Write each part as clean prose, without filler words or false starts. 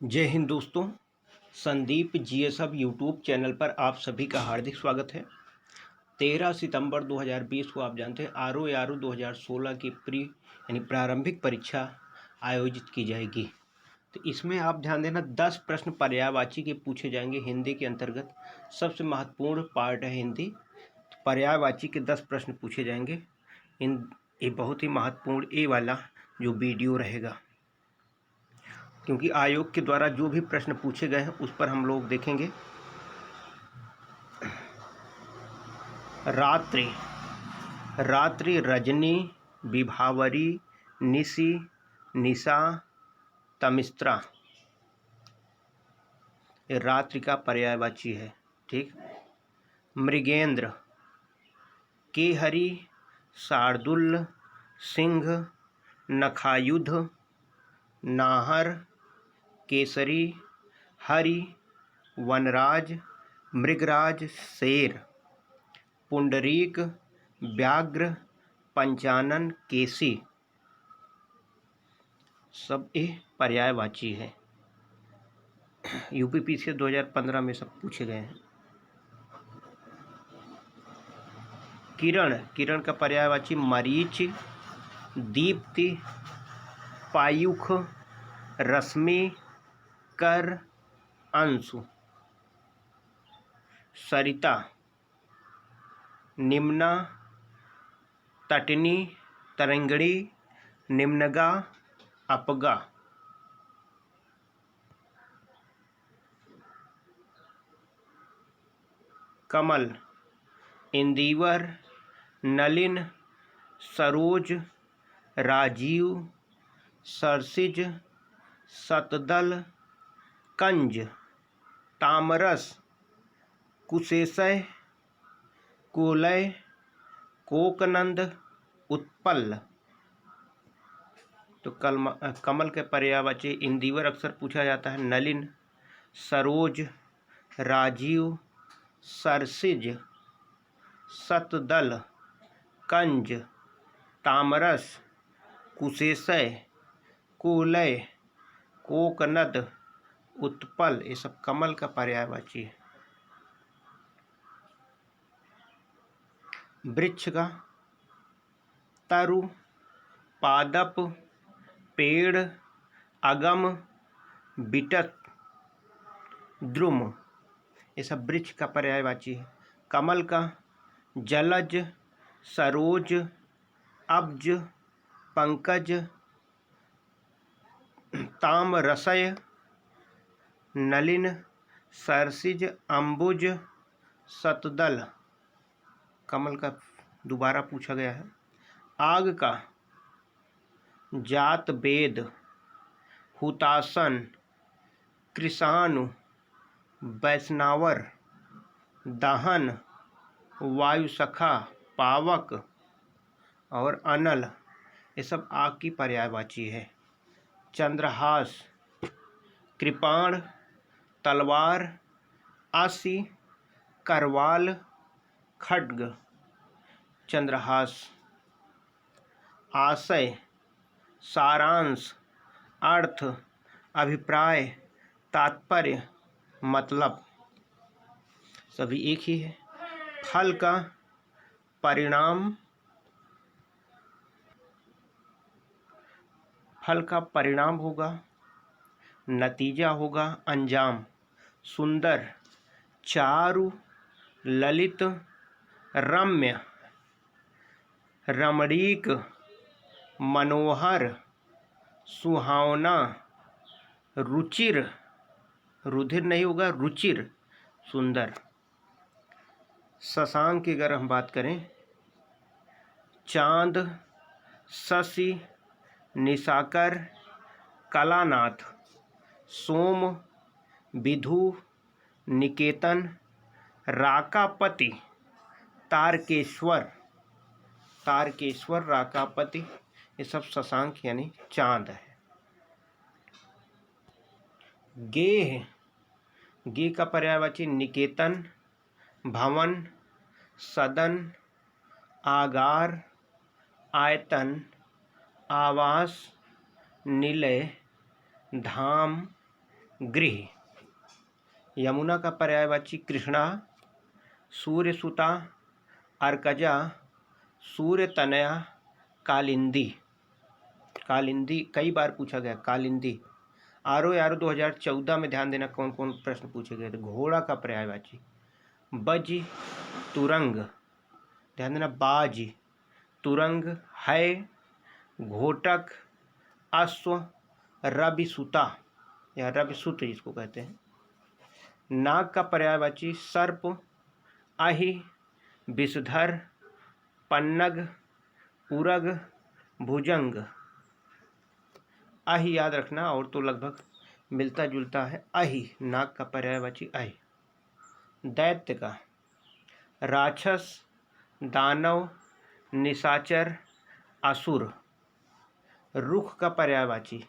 जय हिंद दोस्तों। Sandeep GSF YouTube channel पर आप सभी का हार्दिक स्वागत है। 13 सितंबर 2020 को आप जानते हैं आरओ 2016 की प्रारंभिक परीक्षा आयोजित की जाएगी। तो इसमें आप ध्यान देना 10 प्रश्न पर्यायवाची के पूछे जाएंगे हिंदी के अंतर्गत। सबसे महत्वपूर्ण पार्ट है हिंदी। तो पर्यायवाची के 10 प्रश्न पूछे जाएंगे। ये बहुत ही महत्वपूर्ण ये वाला जो वीडियो रहेगा, क्योंकि आयोग के द्वारा जो भी प्रश्न पूछे गए हैं उस पर हम लोग देखेंगे। रात्रि, रात्रि, रजनी, विभावरी, निशि, निशा, तमिस्त्रा, ये रात्रि का पर्यायवाची है। ठीक। मृगेंद्र, केहरी, शार्दुल, सिंह, नखायुध, नाहर, केसरी, हरि, वनराज, मृगराज, शेर, पुंडरीक, व्याघ्र, पंचानन, केसी, सब ये पर्यायवाची है। यूपीपीसी 2015 में सब पूछे गए हैं। किरण, किरण का पर्यायवाची मरीच, दीप्ति, पायुख, रश्मि, कर, अंशु। सरिता, निम्ना, तटनी, तरंगड़ी, निम्नगा, अपगा। कमल, इंदिवर, नलिन, सरोज, राजीव, सरसिज, शतदल, कंज, तामरस, कुशेशय, कुलय, कोकनंद, उत्पल। तो कमल के पर्यायवाची इंदिवर अक्सर पूछा जाता है। नलिन, सरोज, राजीव, सरसिज, शतदल, कंज, तामरस, कुशेशय, कुलय, कोकनद, उत्पल, ये सब कमल का पर्यायवाची है। वृक्ष का तरु, पादप, पेड़, अगम, बिटत, द्रुम, ये सब वृक्ष का पर्यायवाची है। कमल का जलज, सरोज, अब्ज, पंकज, तामरसय, नलिन, सरसिज, अंबुज, शतदल। कमल का दोबारा पूछा गया है। आग का जात वेद, हुतासन, कृषाणु, वैष्णवर, दहन, वायुसखा, पावक और अनल, ये सब आग की पर्यायवाची है। चंद्रहास, कृपाण, तलवार, आसी, करवाल, खड्ग। चंद्रहास। आशय, सारांश, अर्थ, अभिप्राय, तात्पर्य, मतलब, सभी एक ही है। फल का परिणाम, फल का परिणाम होगा, नतीजा होगा, अंजाम। सुंदर, चारु, ललित, रम्य, रमणीक, मनोहर, सुहावना, रुचिर, रुधिर नहीं होगा, रुचिर, सुंदर। शशांक की अगर हम बात करें, चांद, शशि, निशाकर, कलानाथ, सोम, विधु, निकेतन, राकापति, तारकेश्वर, तारकेश्वर, राकापति, ये सब शशांक यानी चांद है। गेह, गे का पर्यायवाची निकेतन, भवन, सदन, आगार, आयतन, आवास, निलय, धाम, गृह। यमुना का पर्यायवाची कृष्णा, सूर्यसुता, अर्कजा, सूर्यतनया, कालिंदी। कालिंदी कई बार पूछा गया, कालिंदी। आरो यारो 2014 में ध्यान देना कौन कौन प्रश्न पूछे गए थे। घोड़ा का पर्यायवाची बज, तुरंग, ध्यान देना, बाज, तुरंग, है, घोटक, अश्व, रविसुता या रविसुत जिसको कहते हैं। नाग का पर्यायवाची सर्प, अहि, विषधर, पन्नग, उरग, भुजंग। अहि याद रखना, और तो लगभग मिलता जुलता है। अहि नाग का पर्यायवाची अहि। दैत्य का राक्षस, दानव, निशाचर, असुर। रुख का पर्यायवाची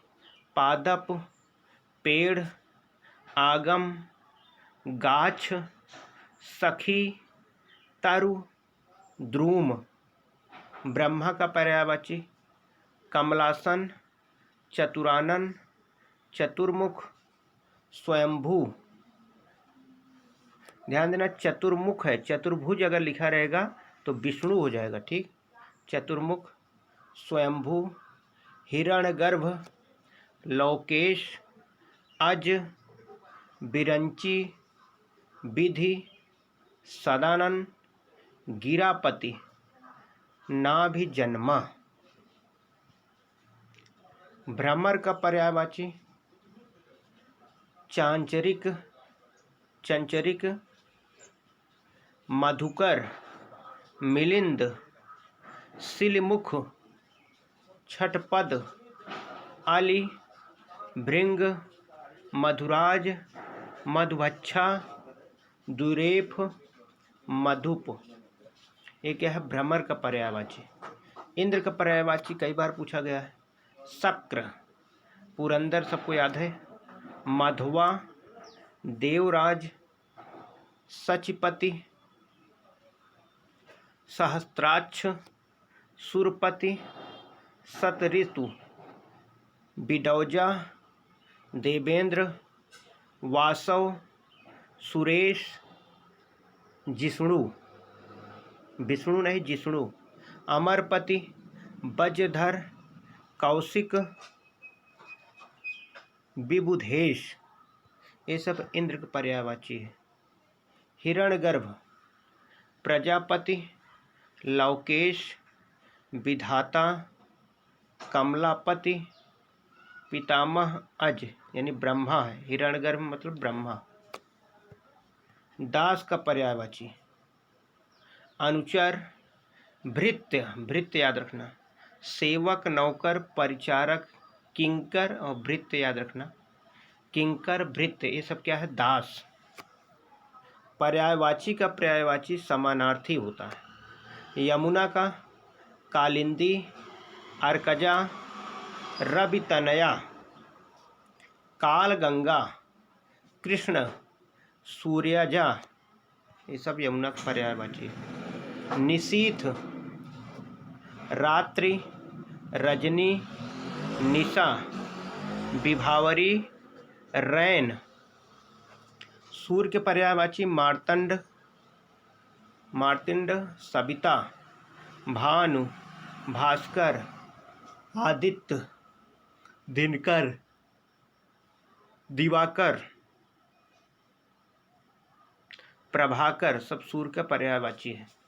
पादप, पेड़, आगम, गाछ, सखी, तरु, द्रुम। ब्रह्मा का पर्यायवाची कमलासन, चतुरानन, चतुर्मुख, स्वयंभू। ध्यान देना चतुर्मुख है, चतुर्भुज अगर लिखा रहेगा तो विष्णु हो जाएगा, ठीक। चतुर्मुख, स्वयंभू, हिरण्यगर्भ, लौकेश, अज, बिरंची, विधि, सदानन, गिरापति, नाभिजन्मा। भ्रमर का पर्यायवाची चांचरिक, चंचरिक, मधुकर, मिलिंद, सिलमुख, छठपद, अली, भृंग, मधुराज, मधुभच्छा, दुरेफ, मधुप। ये क्या है, भ्रमर का पर्यायवाची। इंद्र का पर्यायवाची कई बार पूछा गया है। शक्र, पुरंदर सबको याद है, मधुआ, देवराज, सचिपति, सहस्त्राक्ष, सुरपति, सतऋतु, बिडौजा, देवेंद्र, वासव, सुरेश, जिष्णु, विष्णु नहीं जिष्णु, अमरपति, वज्रधर, कौशिक, विबुधेश। ये सब इंद्र के पर्यायवाची है। हिरण्यगर्भ, प्रजापति, लौकेश, विधाता, कमलापति, पितामह, अज यानी ब्रह्मा है। हिरण्यगर्भ मतलब ब्रह्मा। दास का पर्यायवाची अनुचर, भृत्य, भृत्य याद रखना, सेवक, नौकर, परिचारक, किंकर, और भृत्य याद रखना, किंकर, भृत्य, ये सब क्या है, दास। पर्यायवाची का पर्यायवाची समानार्थी होता है। यमुना का कालिंदी, अर्कजा, रवितनया, कालगंगा, कृष्ण, सूर्यजा, ये सब यमुना का पर्यायवाची है। निशीथ, रात्रि, रजनी, निशा, विभावरी, रैन। सूर्य के पर्यायवाची मार्तंड, मार्तिंड, सविता, भानु, भास्कर, आदित्य, दिनकर, दिवाकर, प्रभाकर, सब सूर्य का पर्यायवाची है।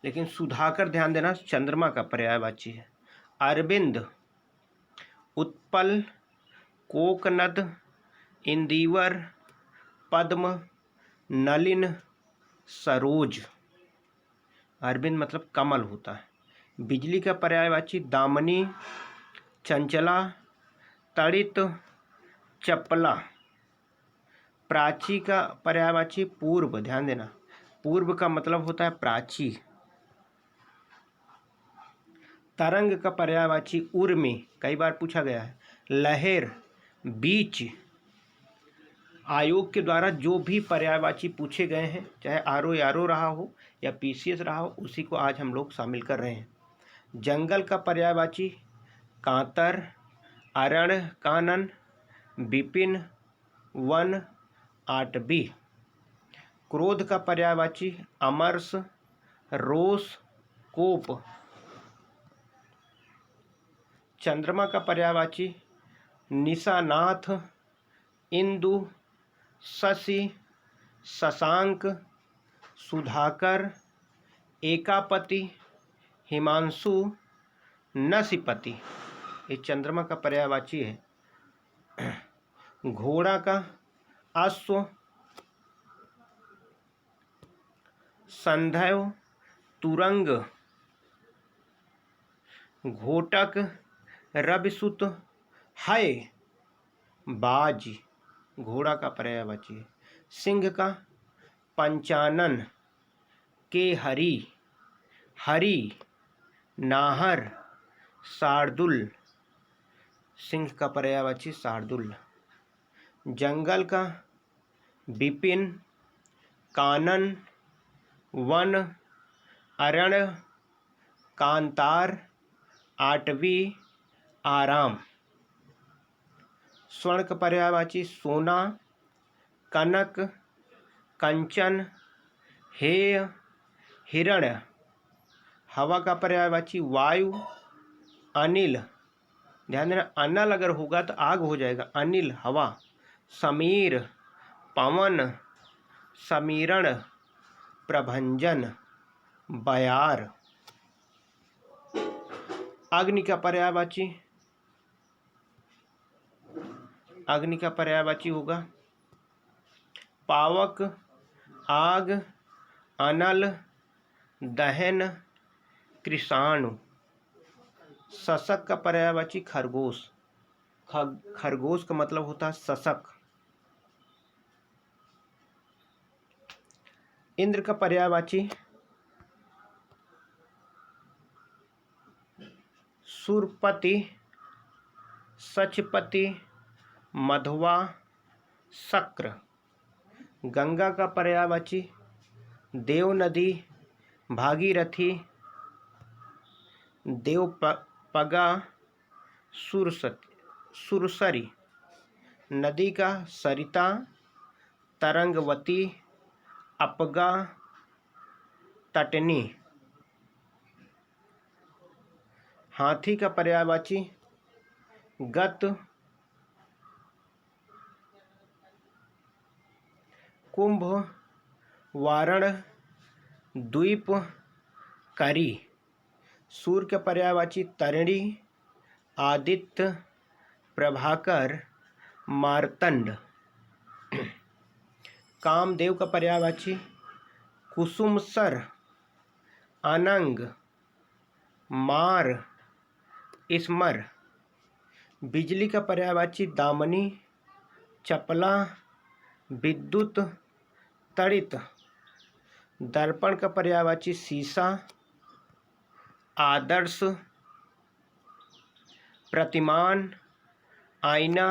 लेकिन सुधाकर ध्यान देना चंद्रमा का पर्यायवाची है। अरविंद, उत्पल, कोकनद, इंदिवर, पद्म, नलिन, सरोज। अरविंद मतलब कमल होता है। बिजली का पर्यायवाची दामनी, चंचला, तड़ित, चपला। प्राची का पर्यायवाची पूर्व, ध्यान देना पूर्व का मतलब होता है प्राची। तरंग का पर्यायवाची उर्मी, कई बार पूछा गया है। लहर, बीच। आयोग के द्वारा जो भी पर्यायवाची पूछे गए हैं, चाहे आरओ यारो रहा हो या पीसीएस रहा हो, उसी को आज हम लोग शामिल कर रहे हैं। जंगल का पर्यायवाची कांतर, अरण, कानन, विपिन, वन आटवी। क्रोध का पर्यायवाची अमर्ष, रोष, कोप। चंद्रमा का पर्यायवाची निशानाथ, इंदु, शशि, शशांक, सुधाकर, एकापति, हिमांशु, नसीपति। ये चंद्रमा का पर्यायवाची है। घोड़ा का अश्व, संध्यो, तुरंग, घोटक, रविसुत, है, बाज। घोड़ा का पर्यायवाची है। सिंह का पंचानन, केहरी, हरि, नाहर, शार्दुल। सिंह का पर्यायवाची शार्दुल। जंगल का विपिन, कानन, वन, अरण्य, कांतार, आटवी, आराम। स्वर्ण का पर्यायवाची सोना, कनक, कंचन, हेय, हिरण्य। हवा का पर्यायवाची वायु, अनिल। ध्यान देना, अनल अगर होगा तो आग हो जाएगा। अनिल, हवा। समीर, पवन, समीरण, प्रभंजन, बयार। अग्नि का पर्यायवाची होगा पावक, आग, अनल, दहन, कृषाणु। शशक का पर्यायवाची खरगोश। खरगोश का मतलब होता है शशक। इंद्र का पर्यायवाची सुरपति, सचपति, मधवा, शक्र। गंगा का पर्यायवाची देव नदी, भागीरथी, देवपगा, सुरसरी। नदी का सरिता, तरंगवती, अपगा, तटनी। हाथी का पर्यायवाची गत, कुंभ, वारण, द्वीप, करी। सूर्य के पर्यायवाची तरिणी, आदित्य, प्रभाकर, मार्तंड। कामदेव का पर्यायवाची कुसुमसर, अनंग, मार, स्मर। बिजली का पर्यायवाची दामनी, चपला, विद्युत, तड़ित। दर्पण का पर्यायवाची शीशा, आदर्श, प्रतिमान, आईना,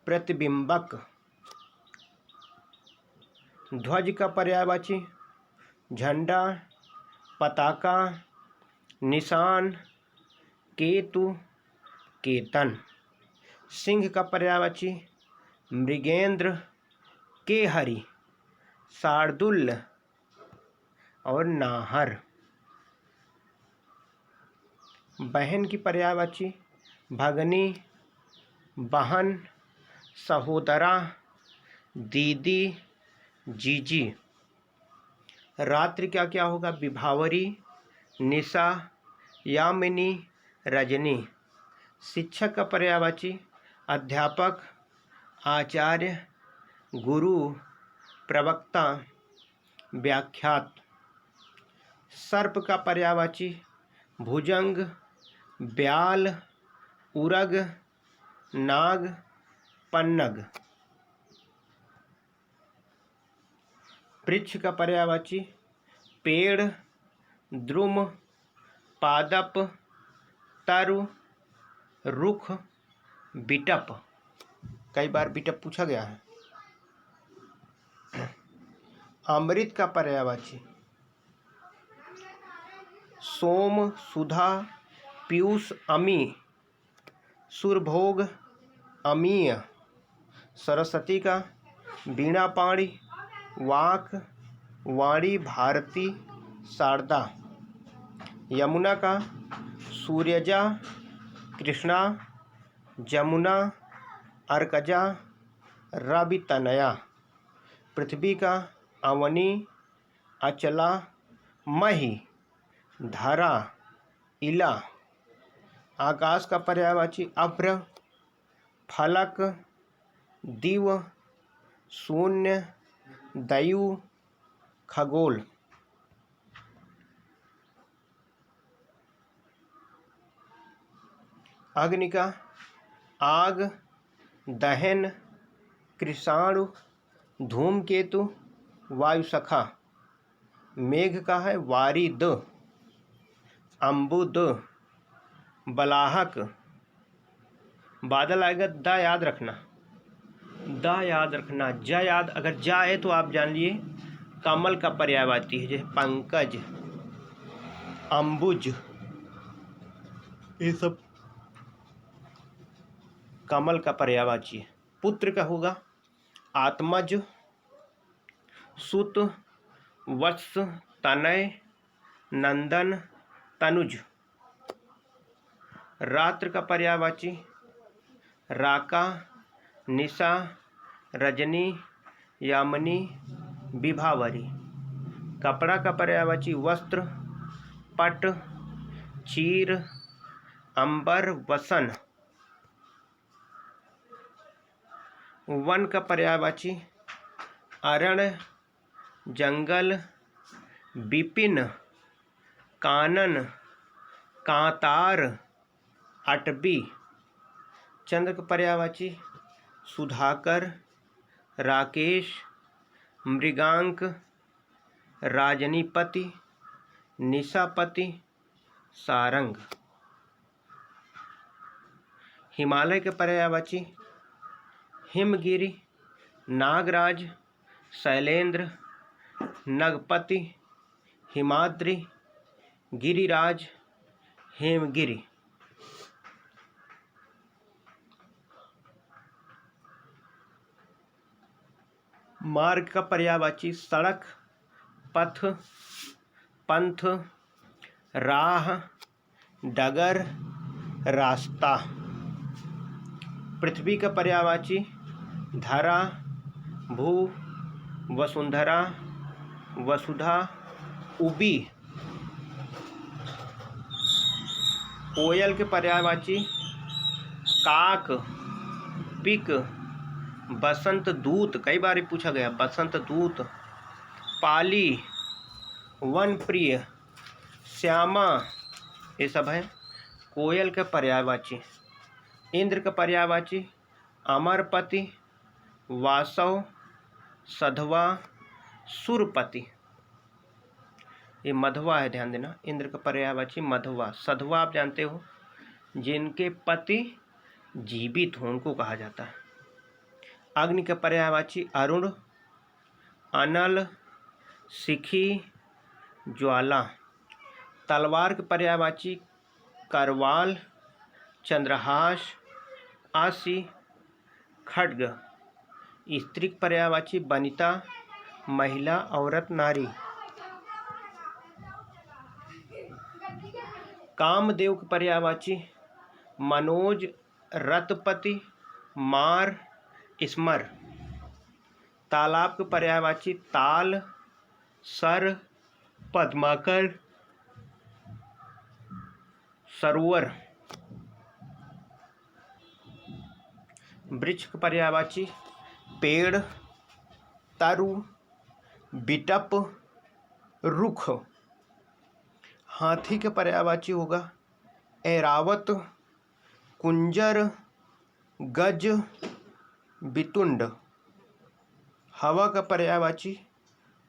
प्रतिबिंबक। ध्वज का पर्यायवाची झंडा, पताका, निशान, केतु, केतन। सिंह का पर्यायवाची मृगेंद्र, केहरी, शार्दुल और नाहर। बहन की पर्यायवाची भगनी, बहन, सहोदरा, दीदी, जीजी। रात्रि क्या क्या होगा? विभावरी, निशा, यामिनी, रजनी। शिक्षक का पर्यायवाची अध्यापक, आचार्य, गुरु, प्रवक्ता, व्याख्यात। सर्प का पर्यायवाची भुजंग, ब्याल, उरग, नाग, पन्नग। वृक्ष का पर्यायवाची पेड़, द्रुम, पादप, तरु, रुख, बिटप। कई बार बिटप पूछा गया है। अमृत का पर्यायवाची सोम, सुधा, पीयूष, अमी, सुरभोग, अमीय। सरस्वती का वीणा पाणी, वाक वाणी भारती शारदा। यमुना का सूर्यजा, कृष्णा, जमुना, अर्कजा, रवि तनया। पृथ्वी का अवनी, अचला, मही, धरा, इला। आकाश का पर्यायवाची अभ्र, फलक, दिव, शून्य, दयु, खगोल। अग्नि का आग, दहन, कृषाणु, धूमकेतु, वायुसखा। मेघ का है वारिद, अम्बुद, बलाहक। बादल आएगा द याद रखना, द याद रखना, ज याद अगर जा है तो आप जान लिए कमल का पर्यायवाची है, जैसे पंकज, अम्बुज, ये सब कमल का पर्यायवाची है। पुत्र का होगा आत्मज, सुत, वत्स, तनय, नंदन, तनुज। रात्र का पर्यायवाची राका, निशा, रजनी, यामिनी, विभावरी। कपड़ा का पर्यायवाची वस्त्र, पट, चीर, अंबर, वसन। वन का पर्यायवाची अरण्य, जंगल, विपिन, कानन, कांतार, अटबी। चंद्र का पर्यायवाची सुधाकर, राकेश, मृगांक, राजनीपति, निशापति, सारंग। हिमालय के पर्यायवाची हिमगिरि, नागराज, शैलेंद्र, नगपति, हिमाद्रि, गिरिराज, हेमगिरि। मार्ग का पर्यायवाची सड़क, पथ, पंथ, राह, डगर, रास्ता। पृथ्वी का पर्यायवाची धरा, भू, वसुंधरा, वसुधा, उबी। कोयल के पर्यायवाची काक, पिक, बसंत दूत, कई बार पूछा गया बसंत दूत, पाली, वन प्रिय, श्यामा। ये सब है कोयल के पर्यायवाची। इंद्र का पर्यायवाची अमरपति, वासव, सधवा, सुरपति। ये मधवा है, ध्यान देना। इंद्र का पर्यायवाची मधवा। सधवा आप जानते हो जिनके पति जीवित हो उनको कहा जाता है। अग्नि का पर्यायवाची अरुण, अनल, सिखी, ज्वाला। तलवार के पर्यायवाची करवाल, चंद्रहास, आसी, खड्ग। स्त्री के पर्यायवाची वनिता, महिला, औरत, नारी। कामदेव के पर्यायवाची मनोज, रतपति, मार, स्मर। तालाब के पर्यायवाची ताल, सर, पद्माकर, सरोवर। वृक्ष के पर्यायवाची पेड़, तरु, बिटप, रुख। हाथी के पर्यायवाची होगा ऐरावत, कुंजर, गज, बितुंड। हवा का पर्यायवाची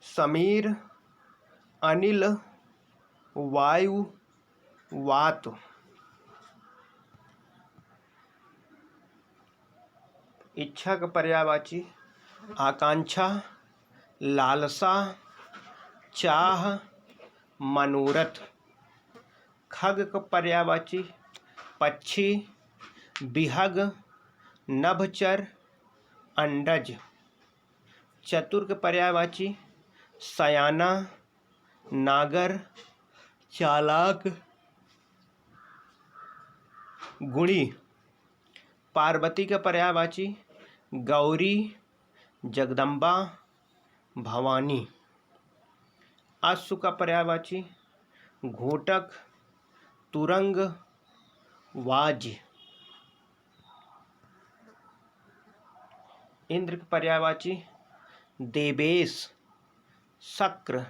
समीर, अनिल, वायु, वात। इच्छा का पर्यायवाची आकांक्षा, लालसा, चाह, मनोरथ। खग का पर्यायवाची पक्षी, बिहग, नभचर, अंडज। चतुर के पर्यायवाची सयाना, नागर, चालाक, गुणी। पार्वती का पर्यायवाची गौरी, जगदम्बा, भवानी। अश्व का पर्यायवाची घोटक, तुरंग, वाज्य। इंद्र के पर्यायवाची देवेश, शक्र,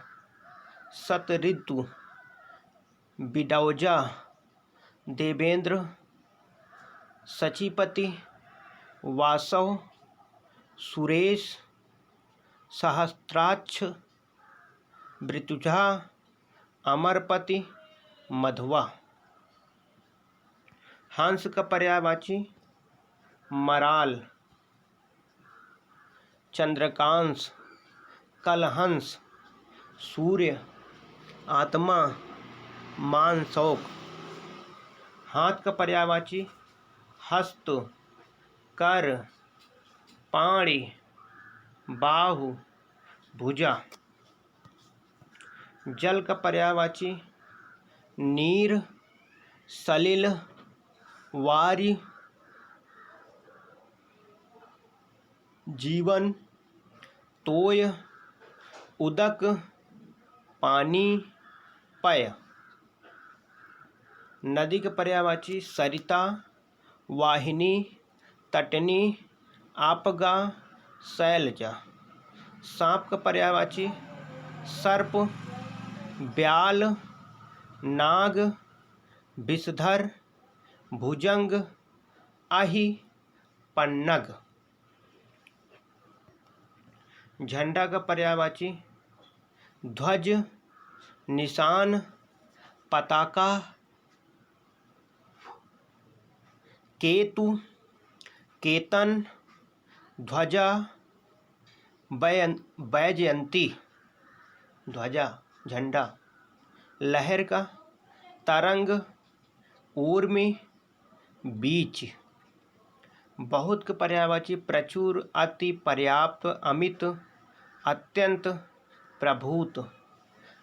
शतऋतु, बिडौजा, देवेंद्र, सचीपति, वासव, सुरेश, सहस्त्राक्ष, मृत्युजा, अमरपति, मधुआ। हंस का पर्यायवाची मराल, चंद्रकांश, कलहंस, सूर्य, आत्मा, मानसौक। हाथ का पर्यायवाची हस्त, कर, पाणी, बाहु, भुजा। जल का पर्यायवाची नीर, सलिल, वारी, जीवन, तोय, उदक, पानी, पय। नदी के पर्यायवाची सरिता, वाहिनी, तटनी, आपगा, शैलजा। सांप का पर्यायवाची सर्प, ब्याल, नाग, विषधर, भुजंग, आही, पन्नग। झंडा का पर्यायवाची ध्वज, निशान, पताका, केतु, केतन, ध्वजा, वैजयंती। ध्वजा झंडा। लहर का तरंग, ऊर्मी, बीच। बहुत के पर्यायवाची प्रचुर, अति, पर्याप्त, अमित, अत्यंत, प्रभूत।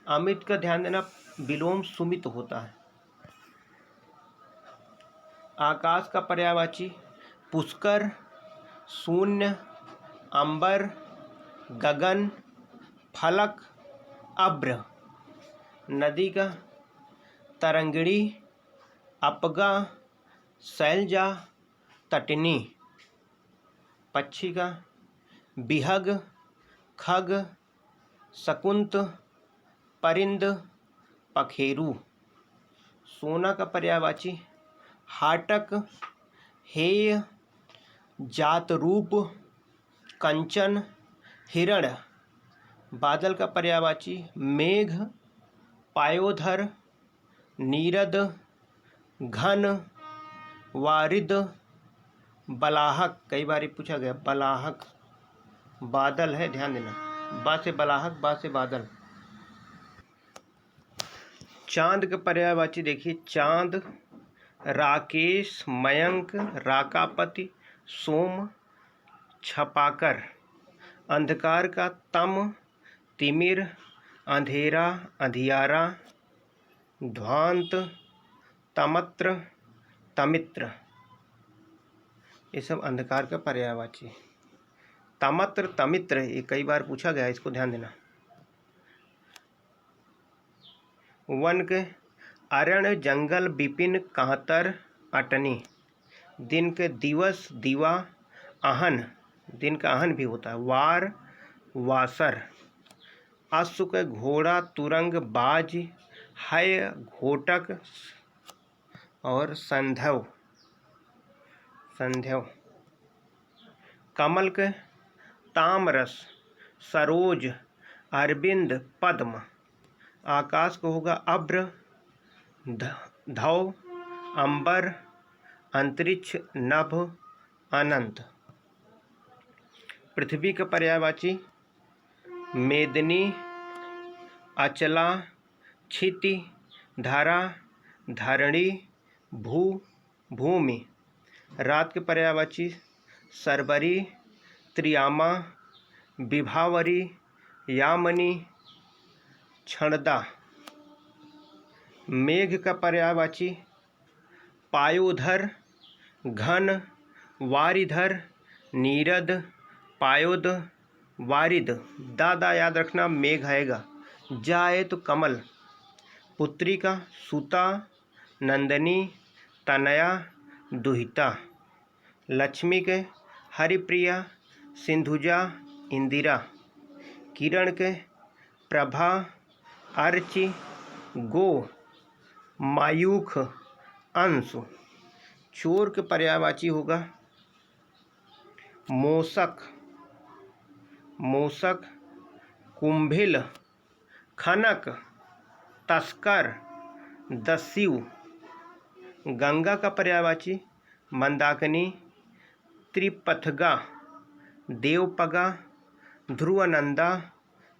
अमित का ध्यान देना विलोम सुमित होता है। आकाश का पर्यायवाची पुष्कर, शून्य, अंबर, गगन, फलक, अभ्र। नदी का तरंगिणी, अपगा, शैलजा, तटनी। पक्षी का बिहग, खग, शकुंत, परिंद, पखेरु। सोना का पर्यायवाची हाटक, हेय, जातरूप, कंचन, हिरण। बादल का पर्यायवाची मेघ, पायोधर, नीरद, घन, वारिद, बलाहक। कई बार पूछा गया बलाहक बादल है, ध्यान देना। बा से बलाहक, बा से बादल। चांद के पर्यायवाची देखिए चांद, राकेश, मयंक, राकापति, सोम, छपाकर। अंधकार का तम, तिमिर, अंधेरा, अंधियारा, ध्वांत, तमत्र, तमित्र। ये सब अंधकार का पर्यायवाची। तमत्र, तमित्र ये कई बार पूछा गया, इसको ध्यान देना। वन के अरण्य, जंगल, विपिन, कांतर, अटनी। दिन के दिवस, दिवा, आहन। दिन का आहन भी होता है। वार, वासर। अश्व के घोड़ा, तुरंग, बाज, हय, घोटक और संध्यव। संध्यव। कमल के तामरस, सरोज, अरविंद, पद्म। आकाश को होगा अभ्र, धव, अंबर, अंतरिक्ष, नभ, अनंत। पृथ्वी का पर्यायवाची मेदिनी, अचला, क्षिति, धरा, धरणी, भू, भूमि। रात के पर्यायवाची सरबरी, त्रियामा, विभावरी, यामिनी, क्षणदा। मेघ का पर्यायवाची पायोधर, घन, वारिधर, नीरद, पायोद, वारिद। दादा याद रखना मेघ आएगा। जाए तो कमल। पुत्रिका सुता, नंदिनी, तनया, दुहिता। लक्ष्मी के हरिप्रिया, सिंधुजा, इंदिरा। किरण के प्रभा, अर्ची, गो, मायूख, अंशु। चोर के पर्यायवाची होगा मोसक, मोसक, कुंभिल, खनक, तस्कर, दस्यु। गंगा का पर्यायवाची मंदाकिनी, त्रिपथगा, देवपगा, ध्रुवनंदा,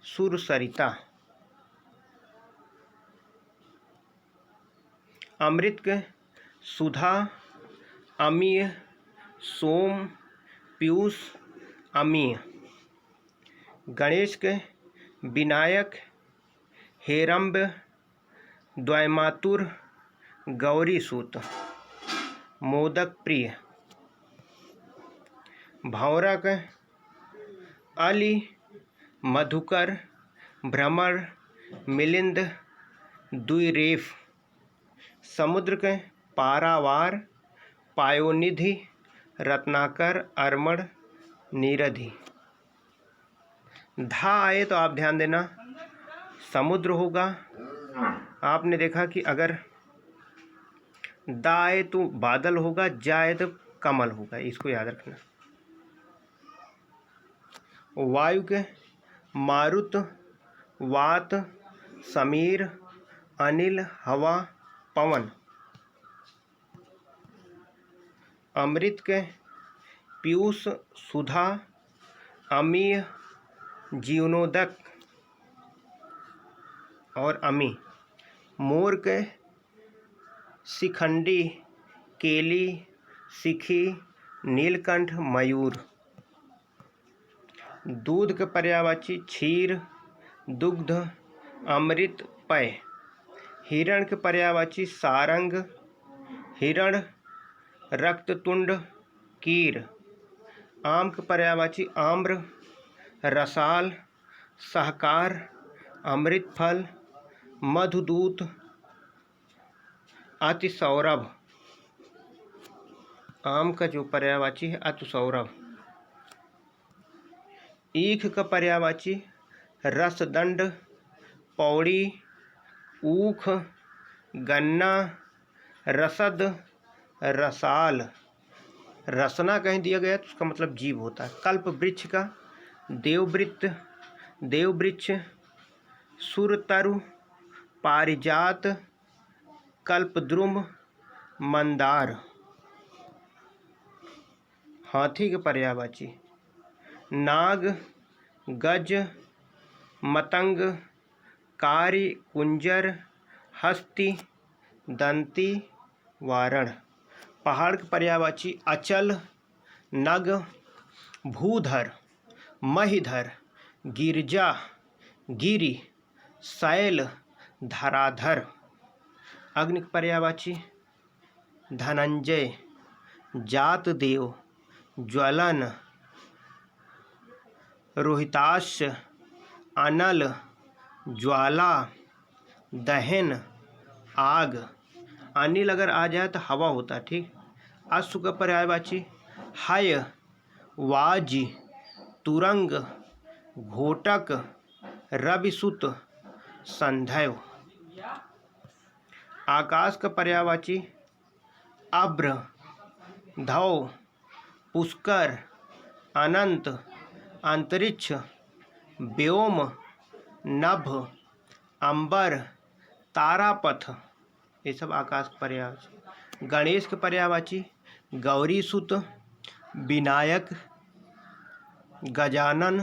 सुरसरिता। अमृत के सुधा, अमीय, सोम, पीयूष, अमीय। गणेश के विनायक, हेरम्ब, द्वैमातुर, गौरी सूत। मोदक प्रिय। भंवरा के अली, मधुकर, भ्रमर, मिलिंद, द्विरेफ। समुद्र के पारावार, पायोनिधि, रत्नाकर, अर्मण, नीरधि। धा आए तो आप ध्यान देना समुद्र होगा। आपने देखा कि अगर दा आए तो बादल होगा, जा आए तो कमल होगा, इसको याद रखना। वायु के मारुत, वात, समीर, अनिल, हवा, पवन। अमृत के पीयूष, सुधा, अमीय, जीवनोदक और अमी। मोर के शिखंडी, केली, सिखी, नीलकंठ, मयूर। दूध के पर्यायवाची क्षीर, दुग्ध, अमृत, पय। हिरण के पर्यायवाची सारंग, हिरण, रक्ततुंड, कीर। आम के पर्यायवाची आम्र, रसाल, सहकार, अमृत फल, मधुदूत, अतिसौरभ। आम का जो पर्यायवाची है अतिसौरभ। ईख का पर्यायवाची रसदंड, पौड़ी, ऊख, गन्ना, रसद, रसाल। रसना कहीं दिया गया तो उसका मतलब जीव होता है। कल्प वृक्ष का देववृत्त, देववृक्ष, सुरतरु, पारिजात, कल्पद्रुम, मंदार। हाथी के पर्यायवाची नाग, गज, मतंग, कारी, कुंजर, हस्ती, दंती, वारण। पहाड़ के पर्यायवाची अचल, नग, भूधर, महिधर, गिरजा, गिरि, शैल, धराधर। अग्नि के पर्यायवाची धनंजय, जातदेव, ज्वलन, रोहिताश्य, अनल, ज्वाला, दहन, आग। अनिल अगर आ जाए तो हवा होता है, ठीक। अश्व का पर्यायवाची हय, वाजी, तुरंग, घोटक, रविसुत, संधैव। आकाश का पर्यायवाची अभ्र, धौ, पुष्कर, अनंत, अंतरिक्ष, व्योम, नभ, अंबर, तारापथ। ये सब आकाश के पर्यायवाची। गणेश के पर्यायवाची गौरी सुत, विनायक, गजानन,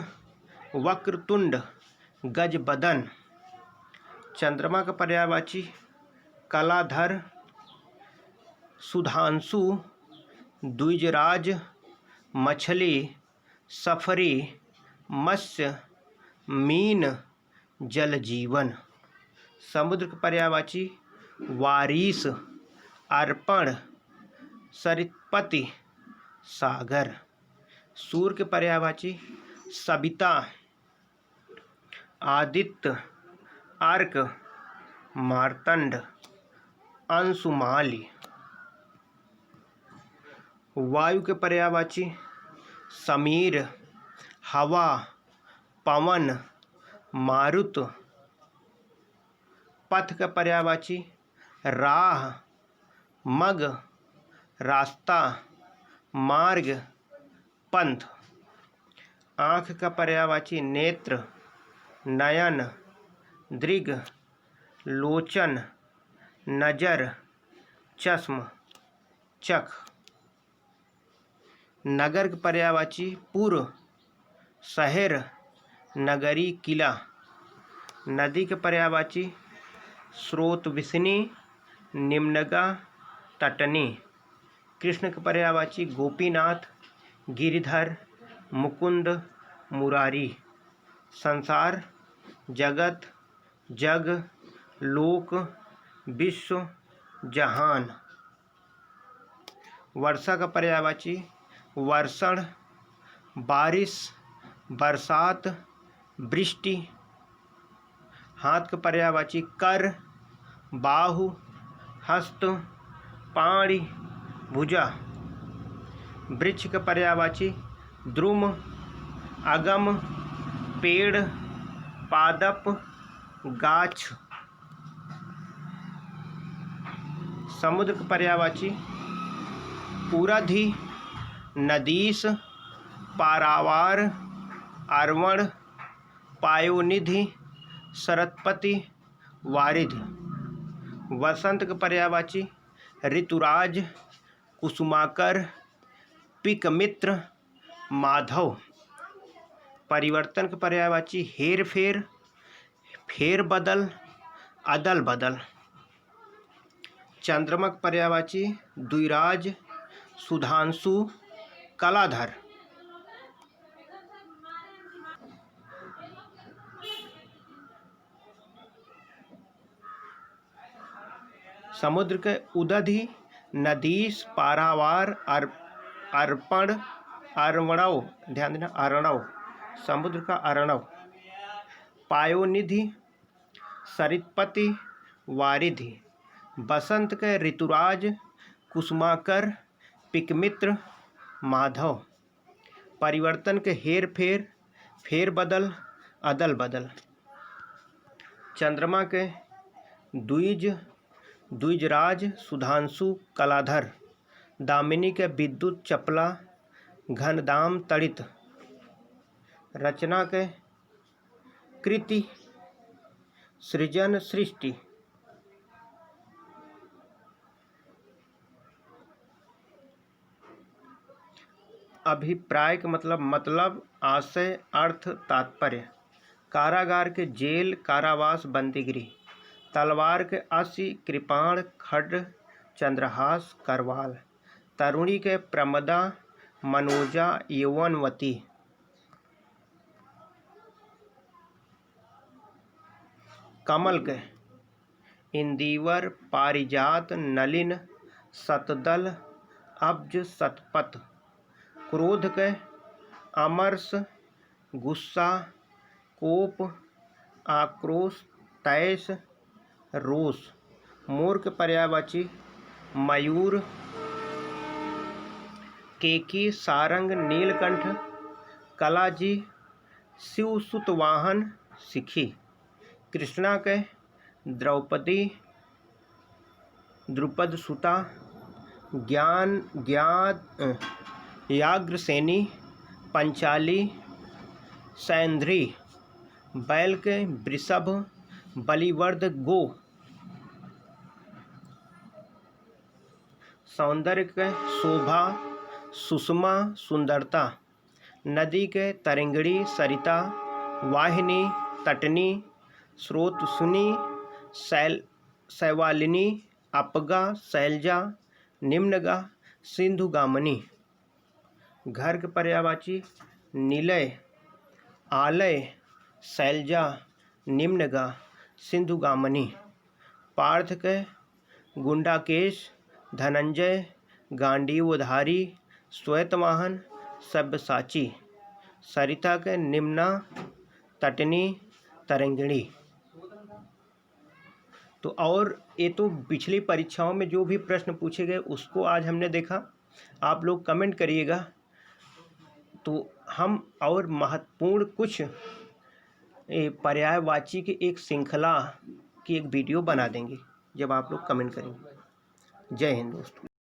वक्रतुंड, गजबदन। चंद्रमा का पर्यायवाची कलाधर, सुधांशु, द्विजराज, मछली, सफरी, मत्स्य, मीन, जल जीवन। समुद्र के पर्यायवाची वारिस, अर्पण, सरित्पति, सागर। सूर्य के पर्यायवाची सविता, आदित्य, अर्क, मार्तंड, अंशुमाली। वायु के पर्यायवाची समीर, हवा, पवन, मारुत। पथ का पर्यायवाची राह, मग, रास्ता, मार्ग, पंथ। आँख का पर्यायवाची नेत्र, नयन, दृग, लोचन, नजर, चश्म, चख। नगर के पर्यायवाची पुर, शहर, नगरी, किला। नदी के पर्यायवाची स्रोतविसनी, निम्नगा, तटनी। कृष्ण के पर्यायवाची गोपीनाथ, गिरिधर, मुकुंद, मुरारी। संसार, जगत, जग, लोक, विश्व, जहान। वर्षा का पर्यायवाची वर्षण, बारिश, बरसात, वृष्टि। हाथ का पर्यायवाची कर, बाहु, हस्त, पाणि, भुजा। वृक्ष का पर्यायवाची द्रुम, अगम, पेड़, पादप, गाछ। समुद्र का पर्यायवाची पूरधि, नदीस, पारावार, अर्वण, पायोनिधि, सरस्वती, वारिधि। वसंत के पर्यायवाची ऋतुराज, कुसुमाकर, पिकमित्र, माधव। परिवर्तन के पर्यायवाची हेर फेर, फेर बदल, अदल बदल। चंद्रमा के पर्यायवाची द्विराज, सुधांशु, कलाधर। समुद्र के उदधि, नदीस, पारावार, अर्पण, अर्णव। ध्यान देना, अर्णव, समुद्र का अर्णव। पायोनिधि, सरित्पति, वारिधि। बसंत के ऋतुराज, कुसुमाकर, पिकमित्र, माधव। परिवर्तन के हेर फेर, फेर बदल, अदल बदल। चंद्रमा के द्विज, द्विजराज, सुधांशु, कलाधर। दामिनी के विद्युत, चपला, घनदाम, तड़ित। रचना के कृति, सृजन, सृष्टि। अभिप्राय का मतलब, आशय, अर्थ, तात्पर्य। कारागार के जेल, कारावास, बंदीगृह। तलवार के असी, कृपाण, खड्ग, चंद्रहास, करवाल। तरुणी के प्रमदा, मनोजा, यौवनवती। कमल के इंदिवर, पारिजात, नलिन, शतदल, अब्ज, शतपथ। क्रोध के अमरस, गुस्सा, कोप, आक्रोश, तैश, रोष। मोर के पर्यायवाची मयूर, केकी, सारंग, नीलकंठ, कलाजी, शिवसुतवाहन, सिखी। कृष्णा के द्रौपदी, द्रुपद सुता, याग्रसेनी, पंचाली, सैंध्री। बैल के वृषभ, बलिवर्द, गो। सौंदर्य के शोभा, सुषमा, सुंदरता। नदी के तरंगिणी, सरिता, वाहिनी, तटनी, स्रोतसुनी, शैवालिनी, अपगा, शैलजा, निम्नगा, सिंधुगामिनी। घर के पर्यायवाची निलय, आलय, शैलजा, निम्नगा, सिंधुगामिनी। पार्थक्य, गुंडाकेश, धनंजय, गांडीवधारी, श्वेतवाहन, सब्यसाची। सरिता के निम्ना, तटनी, तरंगिणी। तो और ये तो पिछली परीक्षाओं में जो भी प्रश्न पूछे गए उसको आज हमने देखा। आप लोग कमेंट करिएगा तो हम और महत्वपूर्ण कुछ पर्यायवाची की एक श्रृंखला की एक वीडियो बना देंगे जब आप लोग कमेंट करेंगे। जय हिंद दोस्तों।